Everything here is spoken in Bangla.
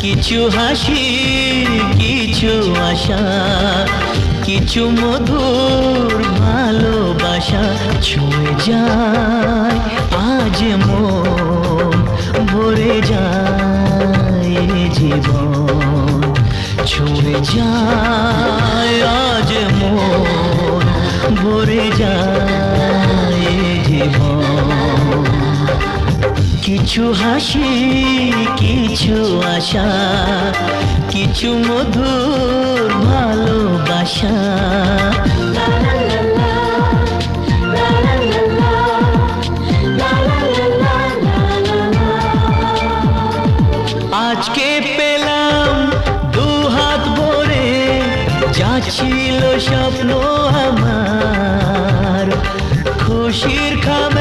কিছু হাসি, কিছু আশা, কিছু মধুর ভালোবাসা ছুঁয়ে যায় আজ মন, ভরে যায় জীবন, ছুঁয়ে যায় আজ মন, ভরে যায় জীবন। কিছু হাসি, কিছু আশা, কিছু মধুর ভালোবাসা। আজকে পেলাম দু হাত ভরে যা ছিল স্বপ্ন আমার, খুশির খামে